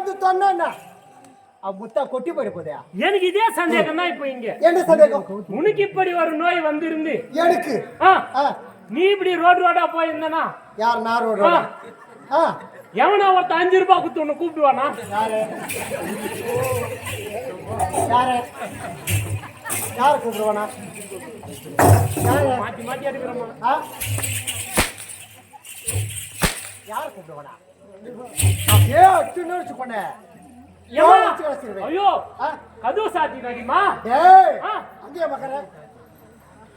வந்து சொன்னா முத்தா கொட்டி போயிட போதே. எனக்கு இதே சந்தேகம் தான். இப்போ இங்க என்ன சந்தேகம்? உனக்கு இப்படி ஒரு நோய் வந்திருந்து எனக்கு நீ இப்படி ரோடா போயிருந்தனா? யார்? நான் ரோடு எவனா ஒருத்த 5 ரூபாய் குத்து உன்னை கூப்பிடுவானா? யாரு யாரு யாரு கூப்பிடுவானா? மாத்தி மாத்தி எடுக்கிறோமா? யார் கூப்பிடுவானா? அப்படியே அச்சுன்னு வச்சு பண்ண. ஐயோ கதவு சாத்தி நடிமா. அங்கேயே மக்கற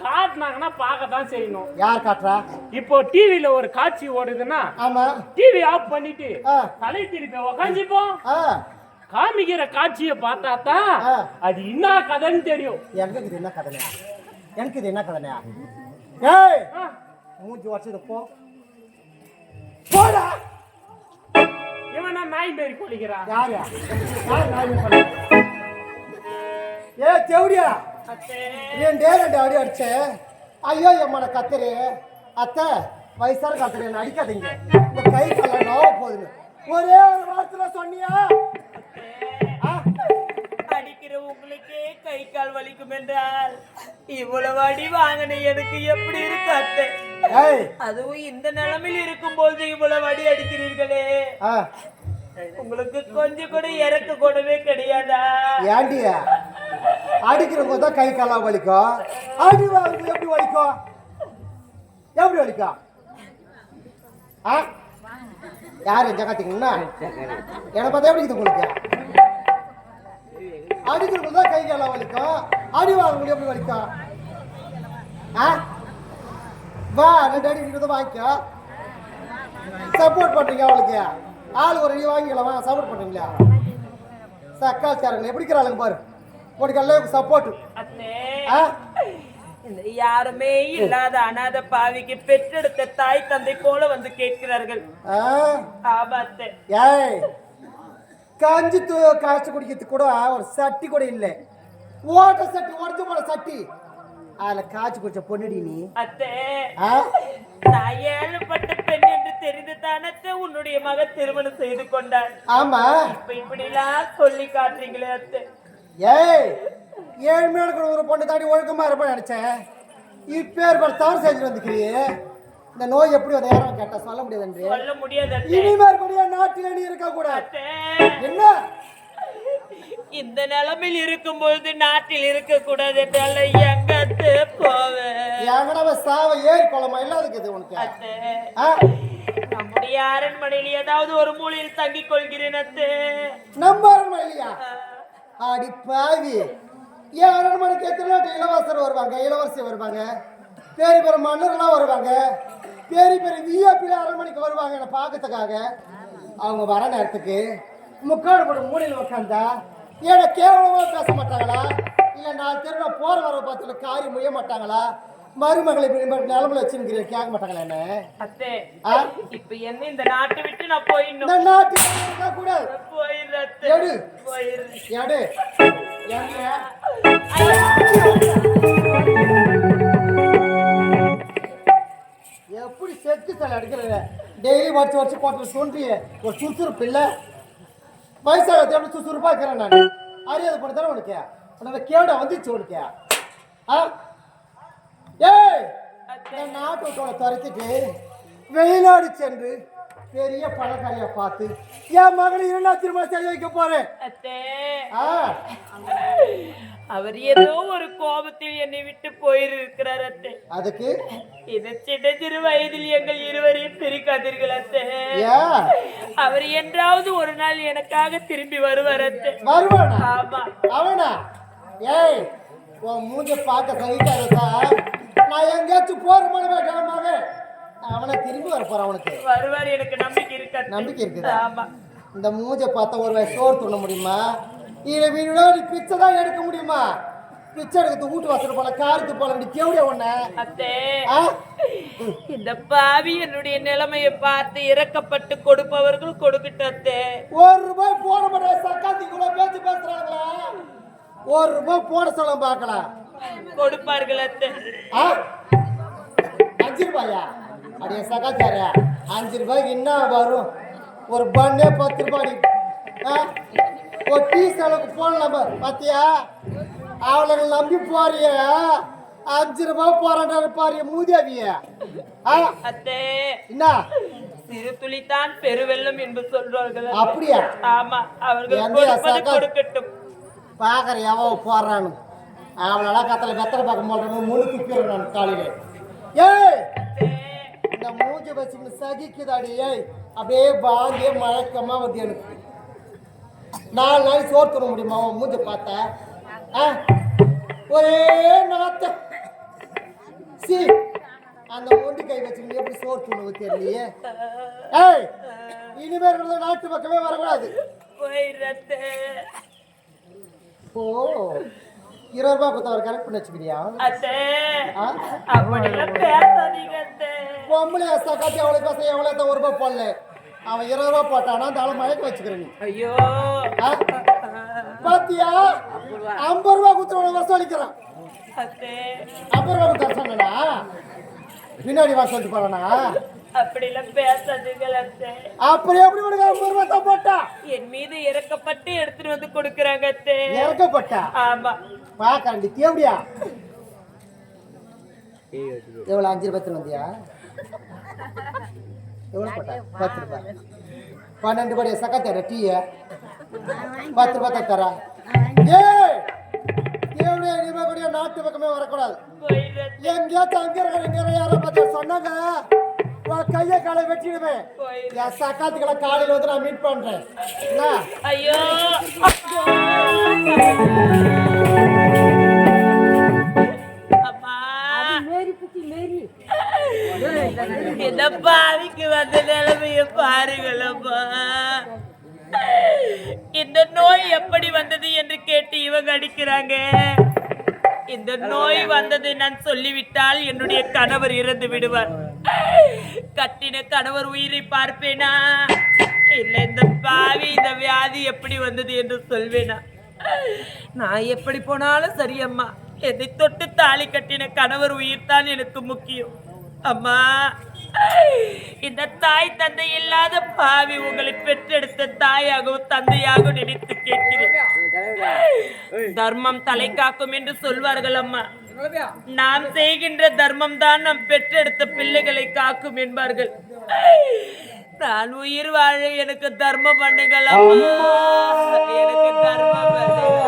காட்டினாங்கன்னா பார்க்கத்தான் செய்யணும். யார் காட்டுறா? இப்போ டிவில ஒரு காட்சி ஓடுதுன்னா ஆமா டிவி ஆஃப் பண்ணிட்டு தலை திருப்பி உக்காஞ்சிப்போம். காமிக்கிற காட்சியை பார்த்தா தான் அது என்ன கதைன்னு தெரியும். எனக்கு இது என்ன கதையா? எனக்கு இது என்ன கதையா? ஏய் மூஞ்சி வச்சது போ போடா. இவன் நாய் மாரி கொலிக்கிறா. யாரு யார் நாய் கொலை? ஏ தேவடியா ரெண்டே அடி அடிச்ச. ஐயோ எம்மன கத்துரு அத்தை வயசான கத்துரு என்ன அடிக்காதீங்க. இந்த கை கல்ல நோவ போகுது. ஒரே ஒரு வாரத்துல சொன்னியா? அடிக்கிற உங்களுக்கு கை கால் வலிக்கும் என்றால் இவ்வளவு அடி வாங்கின எனக்கு எப்படி இருக்கு அத்தை? அதுவும் இந்த நிலைமையில் இருக்கும் போது இவ்வளவு அடி அடிக்கிறீர்களே, உங்களுக்கு கொஞ்சம் கூட இறக்க கூடவே கிடையாதா? ஏண்டியா அடிக்கிறவங்க தான் கை காலா வலிக்கும். அடி வாங்க எப்படி வலிக்கும்? எப்படி வலிக்கும்? யாரு ஜகாத்தீங்கன்னா என்ன பார்த்தா எப்படி உங்களுக்கு? அடிக்கிறவங்க தான் கை காலா வலிக்கும். அடி வாங்க எப்படி வலிக்கும்? வா 2 அடி வாங்கிக்கோ. சப்போர்ட் பண்றீங்க அவளுக்கு. ஆள் ஒரு அடி வாங்கிக்கலாம். சப்போர்ட் பண்றீங்களா? சக்காச்சாரங்க எப்படி இருக்கிறாளுங்க பாரு. உனக்கு சப்போர்ட். யாருமே இல்லாத அநாத பாவிக்கு பெற்றெடுத்த தாய் தந்தை போல வந்து கேட்கிறார்கள். ஏய் கஞ்சி காய்ச்சி குடிக்கிறதுக்கு கூட ஒரு சட்டி கூட இல்லை. ஓட்ட சட்டி உடஞ்சு போன சட்டி அதுல காய்ச்சி குடிச்ச பொண்ணுடி நீ. அத்தை நான் ஏழுப்பட்ட பெண் என்று தெரிந்து தானத்தை உன்னுடைய மகன் திருமணம் செய்து கொண்டார். ஆமா இப்ப இப்படி எல்லாம் சொல்லி காட்டுறீங்களே அத்தை. ஏய் ஏழ்மையான ஒரு பொண்ணு தாண்டி ஒழுக்கமா இருப்பேன் நினைச்சேன். இப்பேர் தவறு செஞ்சு வந்துக்கிறியே. இந்த நோய் எப்படி வந்து யாரும் கேட்டா சொல்ல முடியாது. சொல்ல முடியாது. இனிமேல் நாட்டில நீ இருக்க கூடாது. என்ன இந்த நிலைமையில் இருக்கும் பொழுது நாட்டில் இருக்க கூடாது என்றால எங்கத்து போவேன்? சாவ ஏறி குளமா இல்லாதுக்குது உனக்கு. நம்முடைய அரண்மனையில் ஏதாவது ஒரு மூலையில் தங்கிக் கொள்கிறேன் அத்தை. நம்ம அரண்மனையா? அடி பாவி. ஏன் அரண்மனைக்கு எத்தனை இளவரசர் வருவாங்க, இளவரசி வருவாங்க, பெரிய பெரிய மன்னர்லாம் வருவாங்க, பெரிய பெரிய விஐபி அரண்மனைக்கு வருவாங்க என்ன பார்க்கறதுக்காக. அவங்க வர நேரத்துக்கு முக்காடு போட மூலையில் உட்காந்தா ஏன்னா கேவலமா பேச மாட்டாங்களா? இல்ல 4 தெருவா போற வர பார்த்துல காரி முய மாட்டாங்களா? மருமகளை நிலமல வச்சுருக்கிறேன் கேட்க மாட்டாங்களா என்ன? அத்தை இப்ப என்ன இந்த நாட்டை விட்டு நான் போயிடணும். இந்த நாட்டு கூடாது. போயிடுறேன். எப்படி செத்து சில அடிக்கிற டெய்லி வச்சு போட்டு தோன்றி ஒரு சுறுசுறுப்பு இல்லை. வயசாக எப்படி சுறுசுறுப்பா இருக்கிறேன் நான். அறியாத பண்ண தானே உனக்கு உனக்கு கேவடா வந்துச்சு உனக்கு. ஏய் நாட்டு விட்டோட துரத்திட்டு வெளிநாடு சென்று பெரிய பணக்காரியா பார்த்து என் மகனை 2 திருமணம் செய்ய வைக்க போறேன். அவர் ஏதோ ஒரு கோபத்தில் என்னை விட்டு போயிருக்கிறார் அத்தை. அதுக்கு இது சிறு வயதில் எங்கள் இருவரையும் பிரிக்காதீர்கள் அத்தை. அவர் என்றாவது ஒரு நாள் எனக்காக திரும்பி வருவார் அத்தை. வருவானா? ஆமா. அவனா? ஏய் உன் மூஞ்ச பார்க்க சகிக்காதா? நான் எங்கேயாச்சும் போற மகன் அவனை திரும்பி வர போறான். அவனுக்கு வருவார் எனக்கு நம்பிக்கை இருக்கு. நம்பிக்கை இருக்குது. ஆமா. இந்த மூஞ்ச பார்த்தா ஒரு வயசு சோறு தூண்ட முடியுமா? இல்ல வீடு பிச்சை தான் எடுக்க முடியுமா? பிச்சை எடுக்கிறது வீட்டு வாசல் போல காரத்து போல கேவடியா ஒண்ணு. இந்த பாவி என்னுடைய நிலைமையை பார்த்து இறக்கப்பட்டு கொடுப்பவர்கள் கொடுக்கிட்டே. 1 ரூபாய் போட மாட்டேன். சக்காத்திக்குள்ள பேச்சு பேசுறாங்களா? 1 ரூபாய் போட சொல்ல பார்க்கலாம். கொடுப்பார்கள் அத்தை. 5 ரூபாயா? அடைய சகாச்சாரியா 5 ரூபாய்க்கு என்ன வரும்? ஒரு பண்ணே 10 ரூபாய். ஒரு டீ செலவுக்கு போடலாம் பாரு. பாத்தியா அவளை நம்பி போறிய 5 ரூபாய் போறான்டாரு பாரு மூதியாவிய. அத்தே என்ன சிறு துளித்தான் பெருவெள்ளம் என்று சொல்றார்கள். அப்படியா? ஆமா, அவர்கள் கொடுக்கட்டும். பாக்குறேன் எவன் போறான்னு. அவனால கத்தல வெத்தலை பார்க்க மாட்டேன் முழு துப்பிடுறேன் நான் காலையில. ஏய் இந்த மூஞ்சி வச்சுக்கிட்டு சகிக்குதாடி. ஏய் அப்படியே வாங்கியே மழக்கமா வந்து எனக்கு 4 நாள் சோறு தர முடியுமா அவன் மூஞ்ச பார்த்த? ஒரே நாத்தம். சி அந்த மொண்டி கை வச்சுக்கிட்டு எப்படி சோறு தூணு தெரியலையே. ஏய் இனிமேல் நாட்டு பக்கமே வரக்கூடாது. ஓ 20 ரூபாய் கொடுத்த அவர் கரெக்ட் பண்ணி வச்சுக்கிறியா? பொம்பளையா சக்காத்தி அவளுக்கு பேச எவ்வளோ 1 ரூபாய் போடல. அவன் 20 ரூபாய் போட்டானா அந்த ஆளை மயக்க வச்சுக்கிறேன். ஐயோ பாத்தியா 50 ரூபாய் கொடுத்து வருஷம் அளிக்கிறான். 50 ரூபாய் கொடுத்த சொன்னா பின்னாடி வா சொல்லிட்டு போறானா? அப்படிலாம் பேசாதீர்கள் அத்தை. அப்படி எப்படி உனக்கு 50 ரூபாய் தான் போட்டா? என் மீது இறக்கப்பட்டு எடுத்துட்டு வந்து கொடுக்குறாங்க அத்தை. இறக்கப்பட்டா? ஆமா. பாக்காண்டி தேவடியா எவ்வளவு 5 ரூபாய் வந்தியா? எவ்வளவு போட்டா? 10 ரூபாய். 12 ரூபாய் சக்காத்தியா டீய 10 ரூபாய் தரா. ஏய் தேவடியா இனிமே கூட நாட்டு பக்கமே வரக்கூடாது. எங்கேயாச்சும் அங்க இருக்கிற யாரை பார்த்து சொன்னாங்க கையை காலை வெட்டிடுவேன். என் சக்காத்துக்களை காலையில வந்து நான் மீட் பண்றேன். ஐயோ இந்த பாவிக்கு வந்த நிலைமைய பாருங்களப்பா. இந்த நோய் எப்படி வந்தது என்று கேட்டு இவங்க அடிக்கிறாங்க. இந்த நோய் வந்தது நான் சொல்லிவிட்டால் என்னுடைய கணவர் இறந்து விடுவார். கட்டின கணவர் உயிரை பார்ப்பேனா இல்ல இந்த பாவி இந்த வியாதி எப்படி வந்தது என்று சொல்வேனா? நான் எப்படி போனாலும் சரி அம்மா, எதை தொட்டு தாலி கட்டின கணவர் உயிர் தான் எனக்கு முக்கியம். அம்மா இந்த தாய் தந்தை இல்லாத பாவி உங்களை பெற்றெடுத்த தாயாகவும் தந்தையாகவும் நினைத்து கேட்கிறேன். தர்மம் தலை காக்கும் என்று சொல்வார்கள் அம்மா. நாம் செய்கின்ற தர்மம் தான் நம் பெற்றெடுத்த பிள்ளைகளை காக்கும் என்பார்கள். நான் உயிர் வாழ எனக்கு தர்மம் பண்ணுங்கள் அம்மா, எனக்கு தர்மம் பண்ணுங்கள்.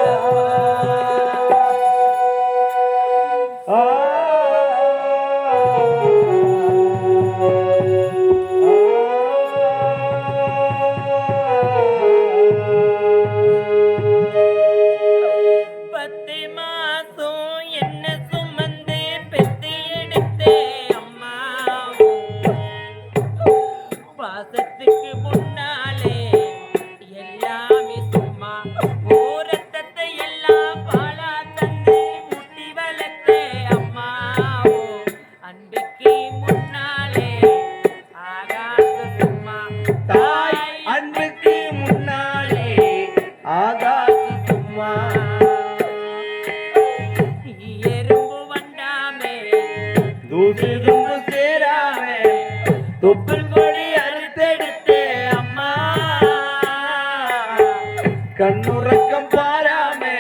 கண்ணுறக்கம் பாராமே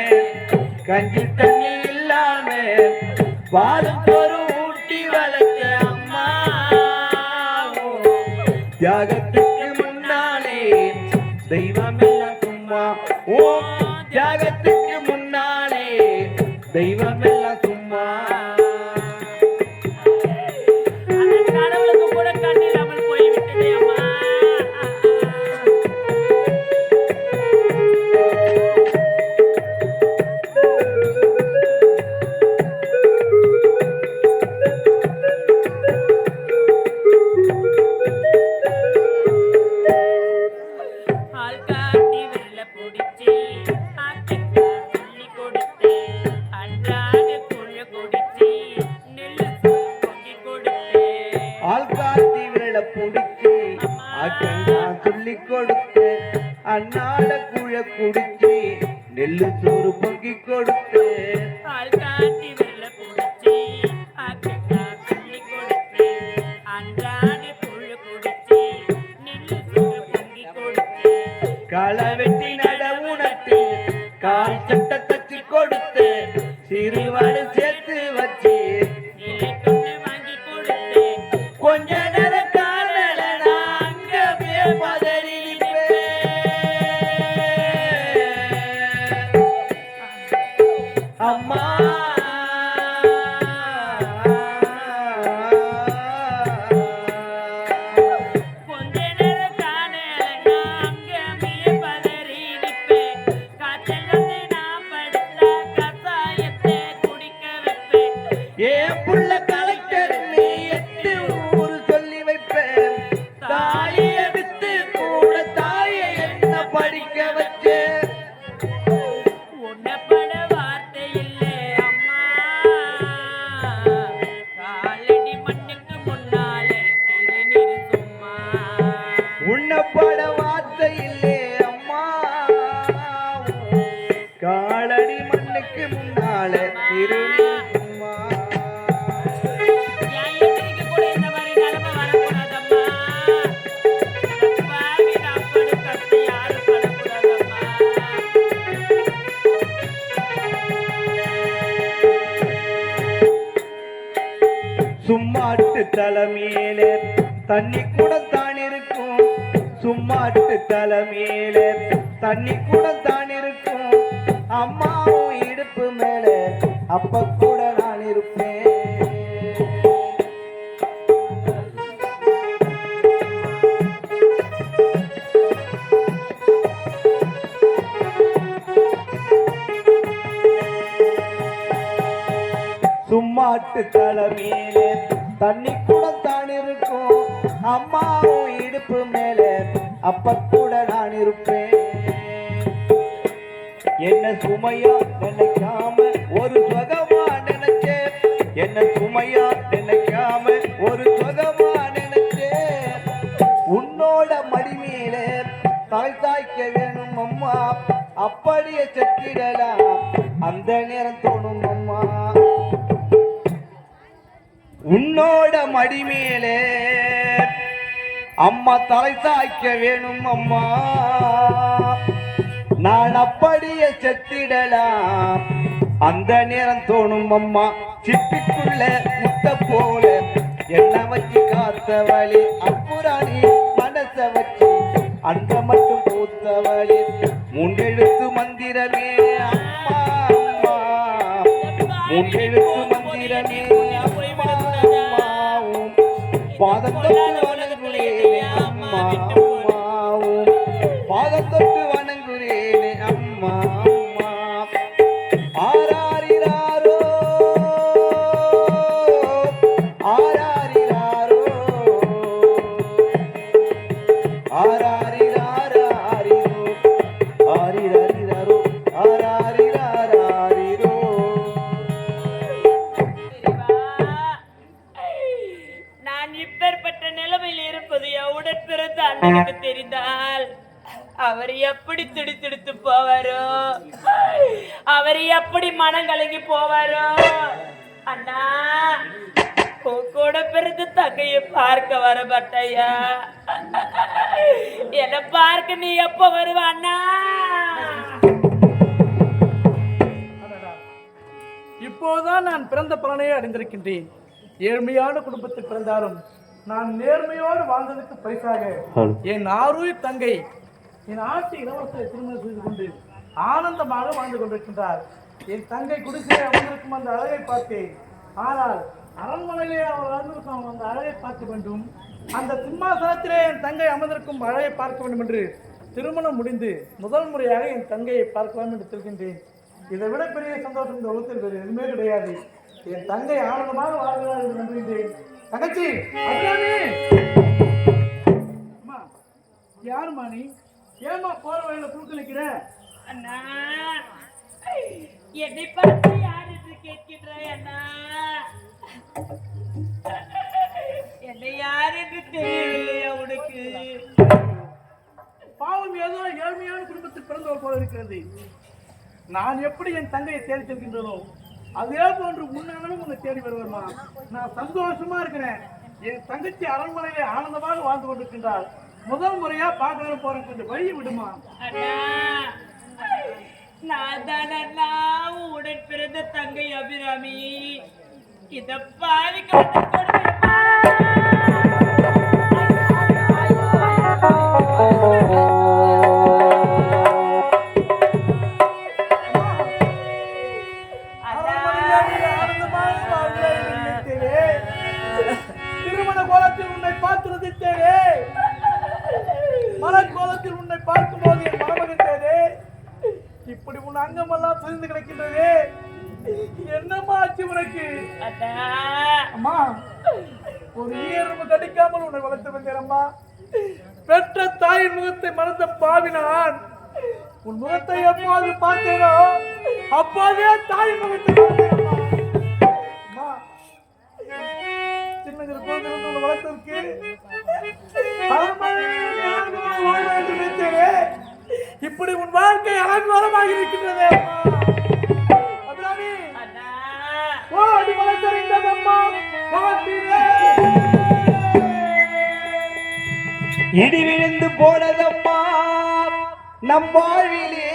கஞ்சி தண்ணி இல்லாமே பாலும் ஒரு ஊட்டி வளர்த்த அம்மா. தியாகத்துக்கு முன்னாலே தெய்வம் எல்லாம் சும்மா. ஓ தியாகத்துக்கு முன்னாலே தெய்வம் எல்லாம் சும்மா. கடவுளுக்கு கூட கண்ணில்லாமல் போய்விட்டதே அம்மா. அன்னாட குழ குடிச்சு நெல்லு சோறு பொங்கி கொடுத்து பால் காட்டி வெள்ள குடிச்சு அக்கா சொல்லி கொடுத்து அன்றாட குழ குடிச்சு நெல்லு சோறு பொங்கி கொடுத்து களை வெட்டி நீ நடவு நட்டு கால் சட்டை தச்சு கொடுத்து சிறுவாடு சேர்த்து வச்சு வாங்கி கொடுத்து கொஞ்ச நேரம் காணல நான் அங்கவே பதறி அம்மா கொஞ்ச நேரம் காணல அங்கமே பதறி நிற்பேன் காய்ச்சல் வந்து நான் படுத்த கசாயத்தை குடிக்க வைப்பேன் ஏன் புள்ள கலெக்டர் நீ 8 ஊர் சொல்லி வைப்பேன் தாலிய வித்து கூட தாயை என்ன படிக்க வச்சேன் உன்னை பட வார்த்தை இல்லை அம்மா காலடி மண்ணுக்கு முன்னாலே திருநீர் சும்மா உன்னப்பட வார்த்தை இல்லே அம்மா காலடி மண்ணுக்கு முன்னால திருநீர்மா என் எதிரிக்கு கூட இந்த மாதிரி நிலைமை வரக்கூடாதம்மா பாவி நான் படுக்கிறது யாரும் படக்கூடாதம்மா சும்மாட்டு தலைமையிலே தண்ணி கூட தான் இருக்கும் சும்மாட்டு தலைமையிலே தண்ணி கூட தான் இருக்கும் அம்மாவும் இடுப்பு மேல அப்ப கூட நான் இருப்பேன் சும்மாட்டு தலைமையிலே தண்ணி கூட தான் இருக்கும் அம்மாவும் இடுப்பு மேல அப்ப கூட நான் இருப்பேன் என்ன சுமையா நினைக்காம ஒரு சுகமா நினைச்சேன் என்ன சுமையா நினைக்காம ஒரு சுகமா நினைச்சேன் உன்னோட மடிமையில தாய் தாய்க்க வேணும் அம்மா அப்படியே செத்திடலாம் அந்த நேரம் தோணும் அம்மா உன்னோட மடிமேலே அம்மா தலை சாய்க்க வேணும் அம்மா நான் அப்படியே செத்திடலாம் அந்த நேரம் தோணும் அம்மா சிப்பிக்குள்ள முட்டை போல என்ன வச்சு காத்தவழி அப்புறாணி மனச வச்சு அந்த மட்டும் பூத்தவழி மூன்றெழுத்து மந்திரமே அம்மா அம்மா மூன்றெழுத்து மந்திரமே பாதம் தொட்டு வணங்குறேனே அம்மா அம்மாவும் பாதம் தொட்டு வணங்குறேனே அம்மா அம்மா ஆராரிராரோ ஆராரிராரோ ஆராரிராரோ ஆரிராரிராரோ ஆராரிராரோ நான் இப்பேற்பட்ட நிலைமையில் இருப்பது எவுடன் பிறந்த அண்ணனுக்கு தெரிந்தால் அவர் எப்படி திடுத்திடுத்து போவாரோ அவர் எப்படி மனம் கலங்கி போவாரோ அண்ணா உன் கூட பிறந்த தங்கையை பார்க்க வர மாட்டாயா என்ன பார்க்க நீ எப்ப வருவ அண்ணா இப்போதுதான் நான் பிறந்த பலனையே அடைந்திருக்கின்றேன். ஏழ்மையான குடும்பத்தில் பிறந்தாலும் நான் நேர்மையோடு வாழ்ந்ததற்கு பரிசாக என் ஆரூர் தங்கை என் ஆட்சி இளவரசரை திருமணம் செய்து கொண்டு ஆனந்தமாக வாழ்ந்து கொண்டிருக்கின்றார். என் தங்கை குடிசையை அமர்ந்திருக்கும் அந்த அழகை பார்த்தேன். ஆனால் அரண்மனையிலே அவர் அமர்ந்திருக்கும் அந்த அழகை பார்க்க வேண்டும், அந்த சிம்மாசனத்திலே என் தங்கை அமர்ந்திருக்கும் அழகை பார்க்க வேண்டும் என்று திருமணம் முடிந்து முதல் முறையாக என் தங்கையை பார்க்கலாம் என்று சொல்கின்றேன். இதை விட பெரிய சந்தோஷம் இந்த உலகத்தில் வேறு எதுவுமே கிடையாது. என் தங்கை ஆனந்தமாக வாழ்கிறார் என்று நம்புகின்றேன். தங்கச்சி, அம்மா, யாருமா நீ? ஏமா போற வழியில தூக்கு நிக்கிற? அண்ணா, என்னை பார்த்து யார் என்று கேட்கின்றாய் அண்ணா? என்னை யார் என்று தெரியவில்லையா உனக்கு? பாவம், ஏதோ ஏழ்மையான குடும்பத்தில் பிறந்தவர் போல இருக்கிறது. நான் எப்படி என் தங்கையை தேடி செல்கின்றனோ அதே போன்று முன்னாலும் உங்களை தேடி வருவேமா. நான் சந்தோஷமா இருக்கிறேன். என் தங்கச்சி அரண்மனையிலே ஆனந்தமாக வாழ்ந்து கொண்டிருக்கின்றாள். முதல் முறையா பார்க்கணும் போறேன், கொஞ்சம் வழி விடுமா? அண்ணா நான் தான் அண்ணா உடன் பிறந்த தங்கை அபிராமி. இத பாவிக்க திருமண கோலத்தில் உன்னை பார்த்து ரசித்தேனே, மலக்கோலத்தில் உன்னை பார்க்கும் போது என் மனமகிழ்ந்தேனே, இப்படி உன் அங்கமெல்லாம் பிரிந்து கிடக்கின்றதே, என்னம்மா ஆச்சு உனக்கு? அம்மா, ஒரு ஈரம்பு கடிக்காமல் உன்னை வளர்த்து வந்தேன் அம்மா. பெற்ற தாயின் முகத்தை மறந்த பாவினான். உன் முகத்தை எப்போது பார்த்தேனோ அப்போதே தாயின் முகத்தை பார்த்தேன் அம்மா. சின்னஞ்சிறு குழந்தையிலிருந்து உன்னை வளர்த்ததற்கு நினைத்தேனே, இப்படி உன் வாழ்க்கை அலங்கோலமாக இருக்கின்றதே அபிராமி. ஓடி வளர்த்தறிந்ததம்மா காட்டிலே. இடி விழுந்து போனதம்மா நம் வாழ்விலே,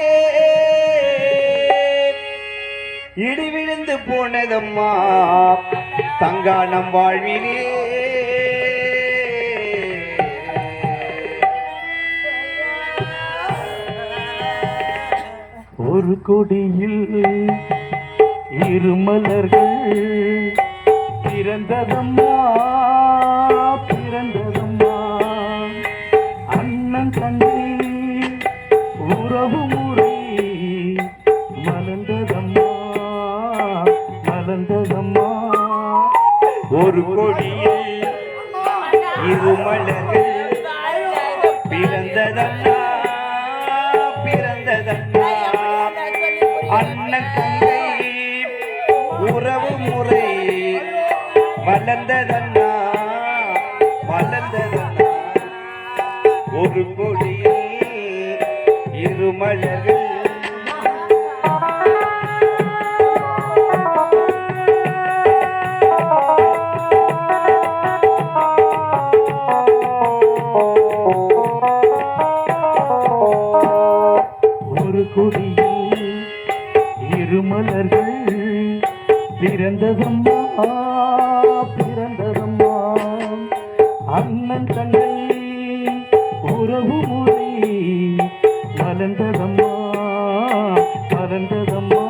இடி விழுந்து போனதம்மா தங்கா நம் வாழ்விலே. ஒரு கொடியில் இரு மலர்கள் பிறந்ததம்மா பிறந்ததம்மா, அண்ணன் தங்கை உறவு முறை மலர்ந்ததம்மா மலர்ந்ததம்மா. ஒரு கொடியில் இரு மலர்கள் பிறந்ததம்மா பிறந்ததம்மா, அண்ணன் தங்கை உறவு முறை வளர்ந்ததண்ணா வளர்ந்ததண்ணா. ஒரு கொடியில் இரு மலர்கள் ஒரு கொடியில் இரு மலர்கள் பிறந்ததம்மா பிறந்ததம்மா, அண்ணன் தங்கை உறவு முறை மலர்ந்ததம்மா மலர்ந்ததம்மா.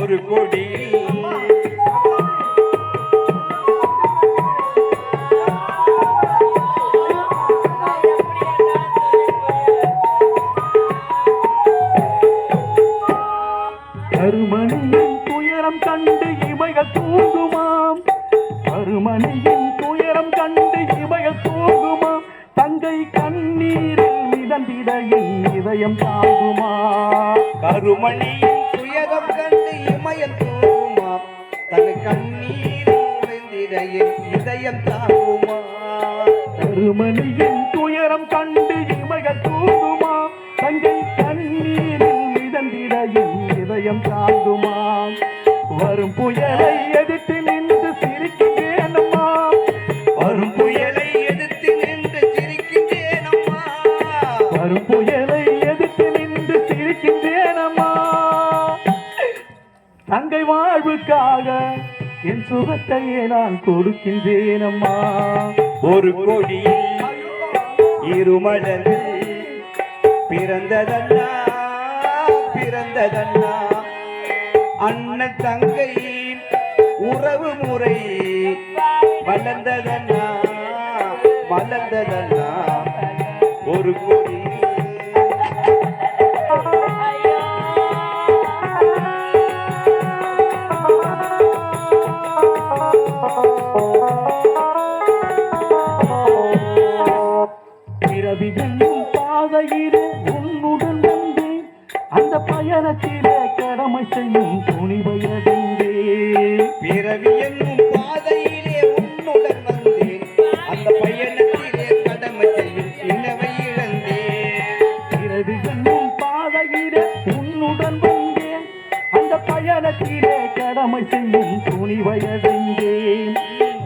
ஒரு கொடி கருமணியின் துயரம் கண்டு இமைகள் தூங்குமாம், கருமணியின் துயரம் கண்டு இமைகள் தூங்குமாம், தங்கை கண்ணீரில் மிதந்திட என் இதயம் தாங்குமா. கருமணியின் துயரம் கண்டு இமயம் தூங்குமா, தன் கண்ணீர் உறைந்திட என் இதயம் தாங்குமா. கருமணியின் துயரம் கண்டு இமைகள் தூங்குமா, தங்கை கண்ணீரில் மிதந்திட என் இதயம் தாங்குமா. வரும் புயலை எதிர்த்து நின்று சிரிக்கின்றேனம்மா, வரும் புயலை எதிர்த்து நின்று சிரிக்கின்றேனம்மா, வரும் புயலை எதிர்த்து நின்று சிரிக்கின்றேனம்மா. தங்கை வாழ்வுக்காக என் சுகத்தையே நான் கொடுக்கின்றேனம்மா. ஒரு கொடியில் இரு மலர்கள் பிறந்ததண்ணா பிறந்ததண்ணா, அண்ணன் தங்கை உறவு முறை வளர்ந்ததண்ணா வளர்ந்ததண்ணா. ஒரு கொடி பிறவி என்னும் பாதையிலே உன்னுடன் வந்தேன், அந்த பயணத்திலே கடமை செய்யும் துணிவை அடைந்தேன். பிறவி என்னும் பாதையிலே உன்னுடன் வந்தேன், அந்த பயணத்திலே கடமை செய்யும் இனவை இழந்தேன். பிறவி என்னும் பாதையிலே உன்னுடன் வந்தேன், அந்த பயணத்திலே கடமை செய்யும் துணிவை அடைந்தேன்.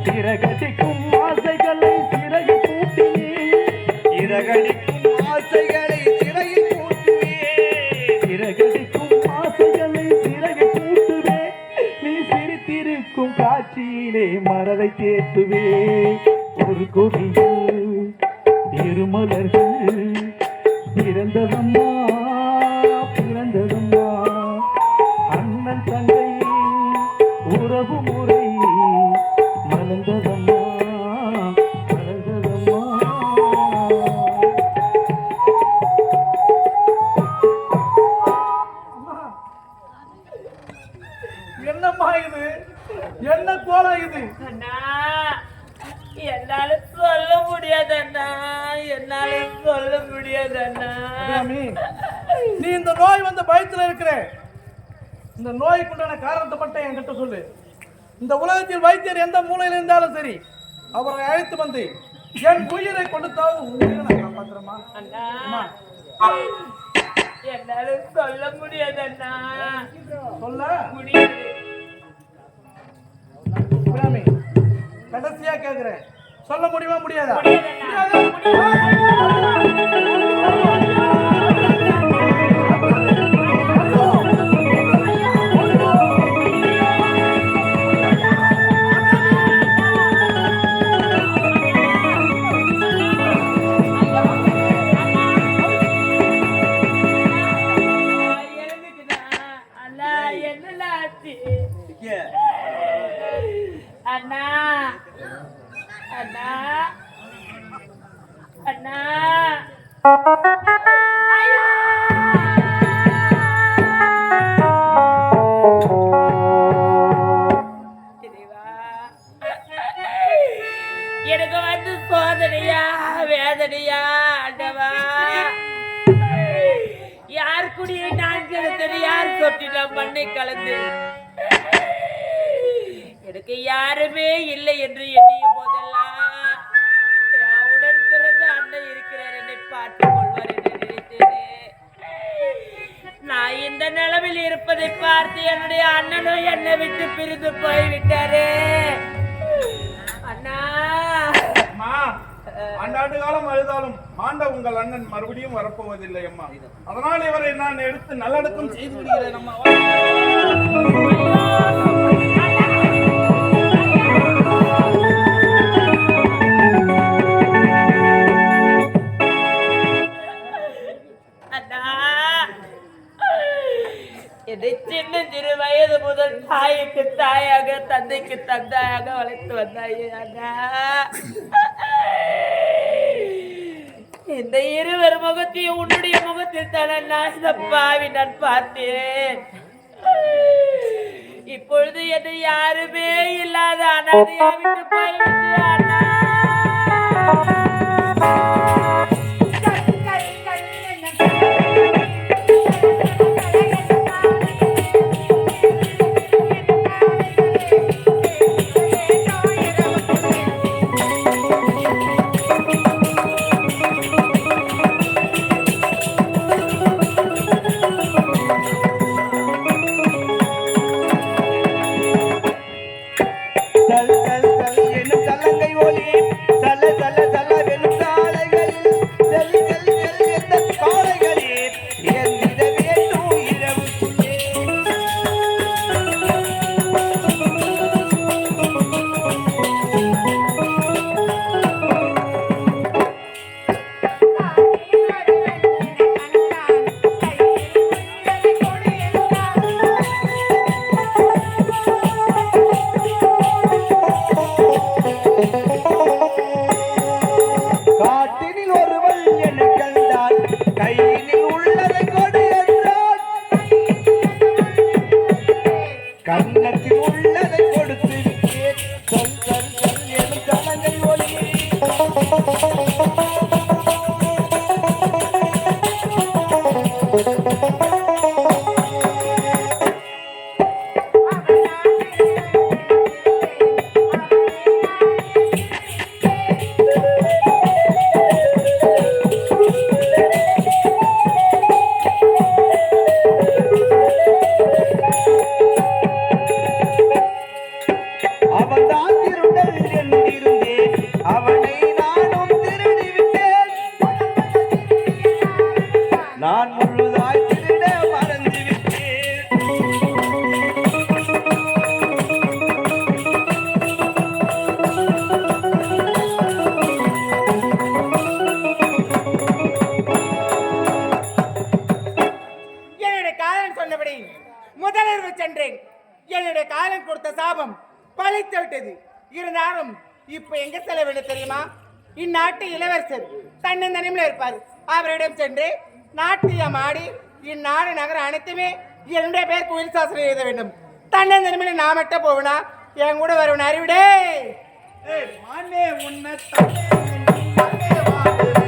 சிறகடிக்கும் ஆசைகளை சிறையில் பூட்டினேன், சிறகடிக்கும் ஆசைகளை சிறையில் பூட்டுவேன். சிறகடிக்கும் ஆசைகளை சிறகை கூட்டுவே, நீ சிரித்திருக்கும் காட்சியிலே மனதை தேத்துவே. ஒரு கொடியில் திருமலர்கள் பிறந்ததம்மா பிறந்ததம்மா, அண்ணன் தங்கை உறவு முறை மலர்ந்ததம்மா மலர்ந்ததம்மா. என்னம்மா இது, என்ன கோலம் இது? அண்ணா என்னால சொல்ல முடியாது அண்ணா, என்னால சொல்ல முடியாது அண்ணா. அபிராமி, நீ இந்த நோய் வந்த பயத்துல இருக்கிற, இந்த நோய்க்குண்டான காரணத்தை மட்டும் என்கிட்ட சொல்லு. இந்த உலகத்தில் வைத்தியர் எந்த மூலையில் இருந்தாலும் சரி, அவரை அழைத்து வந்து என் உயிரை கொடுத்தாவது உயிரை நான் காப்பாத்துறேம்மா. அண்ணா என்னால சொல்ல முடியாது அண்ணா, சொல்ல முடியாது. அபிராமி, கடைசியா கேக்குறேன், சொல்ல முடியுமா முடியாதா? அண்ணா என்ன ஆச்சு அண்ணா அண்ணா அண்ணா எனக்கு வந்து சோதனையா வேதனையா ஆண்டவா, யார் குடியை நான் கெடுத்தது, யார் சொட்டில மண்ணை கலந்து எனக்கு யாருமே இல்லை என்று எண்ணிய போதெல்லாம் என் உடன் பிறந்த அண்ணன் இருக்கிறார், என்னை பார்த்துக் கொள்வார் என்று நினைத்தேனே. நான் இந்த நிலைமையில் இருப்பதை பார்த்து என்னுடைய அண்ணனும் என்னை விட்டு பிரிந்து போய்விட்டாரே. அண்ணா ஆண்டாண்டு காலம் அழுதாலும் ஆண்ட உங்கள் அண்ணன் மறுபடியும் வரப்போவதில்லை அம்மா. அதனால் இவரை நான் எடுத்து நல்லடக்கம் செய்து விடுகிறேன் அம்மா. என்னை சின்ன சிறு வயது முதல் தாய்க்கு தாயாக தந்தைக்கு தந்தையாக வளர்த்து வந்தாயே அண்ணா. இந்த இருவர் முகத்தையும் உன்னுடைய முகத்தில் தானே நான் இந்த பாவி நான் பார்த்தேன். இப்பொழுது என்னை யாருமே இல்லாத அனாதையா விட்டு போய்விட்டே அண்ணா. தல் தல் தல் என்னும் தல்லங்கை ஒலி வாழ்த்திட மறந்து விட்டேன். என்னுடைய காதலன் சொன்னபடி முதலிரவு சென்றேன். என்னுடைய காதலன் கொடுத்த சாபம் பழித்து விட்டது. இருந்தாலும் இப்ப எங்க செல்ல வேண்டும் தெரியுமா? இந்நாட்டு இளவரசர் தன்னந்தனிமையில் இருப்பார். அவரிடம் சென்று நாட்டியம் ஆடி இந்நாடு நகரம் அனைத்துமே என்னுடைய பேருக்கு உயிர் சாசனம் எழுத வேண்டும். தன்னந்தனிமையில் நான் மட்டும் போவனா? என் கூட வருவன் அறிவிடே. ஏய் மானே உன்னை தன்னே நீ நானே வாடுறேன்.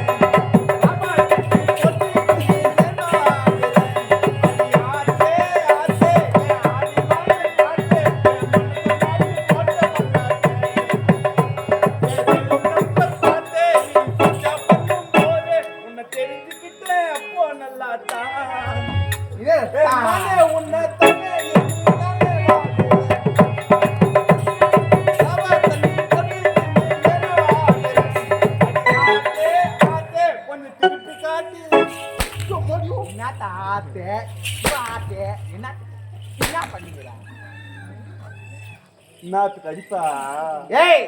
நாத்துக்கு அடிப்பா. ஏய்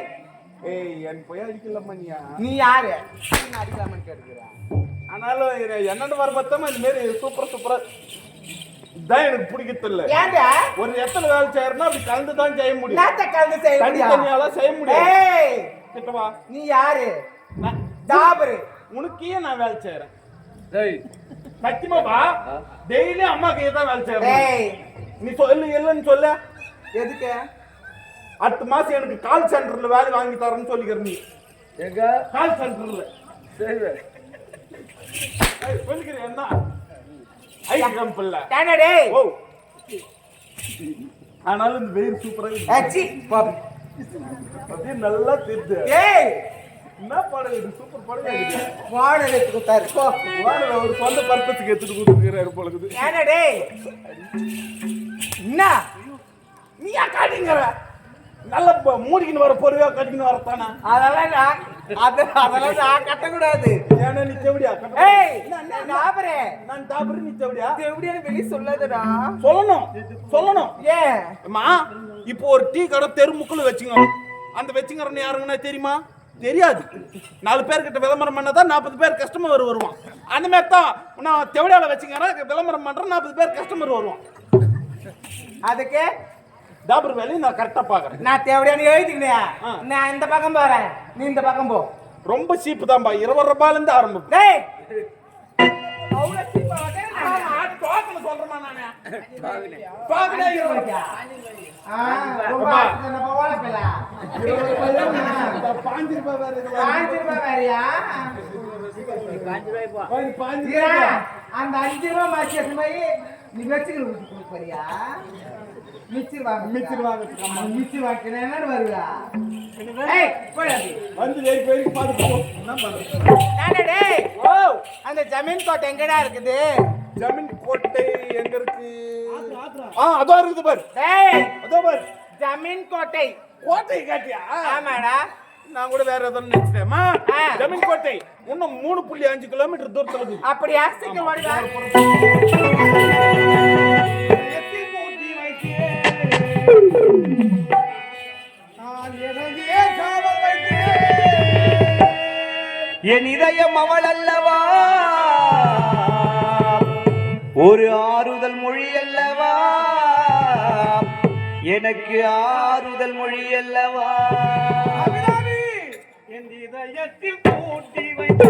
ஏய் என் போய் அடிக்கலாமா நீ யாரு அடிக்கலாமன்னு கேட்கிறா? ஆனாலும் என்னென்ன வர பார்த்தோமா இந்த மாதிரி சூப்பரா இதான் எனக்கு பிடிக்கத்தில்ல. ஏங்க ஒரு இடத்துல வேலை செய்யறனா அப்படி கலந்து தான் செய்ய முடியும். நாத்த கலந்து செய்ய தனி முடியாது. தனியாலாம் செய்ய முடியாது. ஏய் கிட்டவா நீ யாரு? ஜாபரு. உனக்கே நான் வேலை செய்யறேன். டேய் சத்தியமாப்பா டெய்லி அம்மா கையை தான் வேலை செய்யறேன். ஏய் நீ சொல்லு இல்லன்னு சொல்ல. எதுக்கு? அடுத்த மாசம் எனக்கு கால் சென்டர்ல வேலை வாங்கி தரேன்னு சொல்லிக்கிற நீ. எங்க கால் சென்டர்ல சரி சொல்லிக்கிறேன். என்ன ஐடி கம்பெனில டேனடே. ஓ ஆனாலும் இந்த வெயில் சூப்பரா இருக்கு. அச்சி பாப். அப்படியே நல்லா தெரியுது. ஏய் என்ன படம் இது? சூப்பர் படம் இது. வாடகை எடுத்து கொடுத்தாரு. போ. வாடகை ஒரு சொந்த பர்பஸ்க்கு எடுத்துட்டு கொடுத்துருக்காரு போல இருக்குது. டேனடே. என்ன நீயா காட்டிங்கிற நல்ல மூடிக்கின்னு வர பொறுவையா கட்டிக்கின்னு வரத்தானா? அதெல்லாம் நான் கட்டக்கூடாது. ஏன்னா நீ செவடியா? ஏய் ஜாபரே. நான் டாபர் நீ செவடியா? எப்படின்னு வெளிய சொல்லாதடா. சொல்லணும். ஏன் அம்மா இப்போ ஒரு டீ கடை தெருமுக்குள்ள வச்சுங்க. அந்த வச்சுங்கிறன்னு யாருங்கன்னா தெரியுமா? தெரியாது. 4 பேர்கிட்ட விளம்பரம் பண்ணாதான் 40 பேர் கஸ்டமர் வருவான். அந்த மாதிரி தான் நான் தெவடியால வச்சுங்கிறேன். விளம்பரம் பண்றேன், 40 பேர் கஸ்டமர் வருவான். அதுக்கு டாபர் வேலையை நான் கரெக்டா பாக்குறேன். நான் தேவையான எழுதிக்கினேன். நான் இந்த பக்கம் போறேன், நீ இந்த பக்கம் போ. ரொம்ப சீப்பு தான்பா. 20 ரூபாயில இருந்து ஆரம்பிக்கும். டேய் அவ்வளவு சீப்பா வாங்க. நான் டோக்கன் சொல்றேன் நானே. டோக்கனே 20 ரூபாய். ரொம்ப நம்ம வாழப்பல. 20 ரூபாய். 5 ரூபாய் வேற இருக்கு. 5 ரூபாய் வேறயா? 5 ரூபாய். அந்த 5 ரூபாய் மாத்தி போய் நீ வெச்சுக்கிட்டு ஊத்தி போறியா? மிச்சர் வாங்கினா என்ன வருவா? ஏய் போடா. வந்து வெரி பாத்து போ. என்ன பண்ற? நானே டேய். ஓ அந்த ஜமீன் கோட்டை எங்கடா இருக்குது? ஜமீன் கோட்டை எங்க இருக்கு? அதோ இருக்குது பாரு. டேய் அதோ பாரு. ஜமீன் கோட்டை. கோட்டை காட்டியா? ஆமாடா. நான் கூட வேற ஏதோ நினைச்சிட்டேமா. ஜமீன் கோட்டை இன்னும் 3.5 கிலோமீட்டர் தூரத்துல இருக்கு. அப்படியா? சீக்கிரம் ஓடி வா. என் இதயம் அவள் அல்லவா, ஒரு ஆறுதல் மொழி அல்லவா, எனக்கு ஆறுதல் மொழி அல்லவா. என் இதயத்தில் பூட்டி வைத்த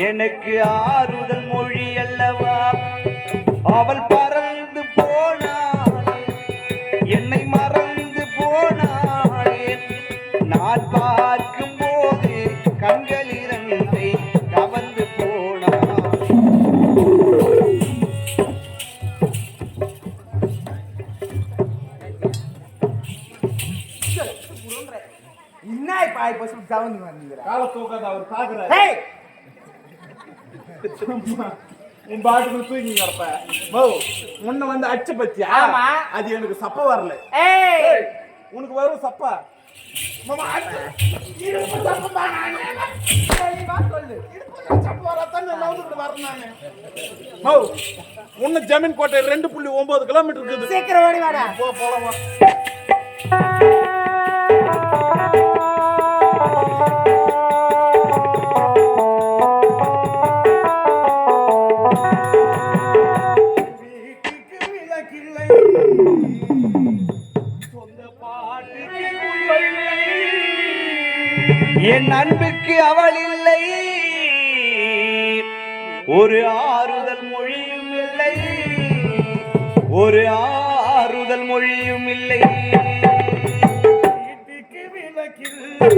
எனக்கு ஆறுதல் மொழி அல்லவா. அவள் பறந்து போனாள், என்னை மறந்து போனாள். நான் பார்க்கும் போது கண்கள் இரண்டை கவர்ந்து போனாள். என்ன பாய் பசு சவுண்ட் வந்துங்கற கால தூக்காத. அவர் பாக்குறாரு. ஏய் உன் பாட்டுக்கு தூக்கி கிடப்ப மோ முன்ன வந்து அச்சு பத்தியா ஆமா. அது எனக்கு சப்ப வரல ஏய் உனக்கு வரும் சப்பா மாமா அச்சு இடுப்பு சப்பா நானே இடுப்பு சப்ப வரத்தான் நான் வந்து வரேன் நானு மோ உன்ன ஜமீன் கோட்டை 2.9 கிலோமீட்டர் இருக்குது சீக்கிரம் ஓடி வாடா போ போலாம் என் அன்புக்கு அவள் இல்லை, ஒரு ஆறுதல் மொழியும் இல்லை, ஒரு ஆறுதல் மொழியும் இல்லை. வீட்டுக்கு விளக்கில்லை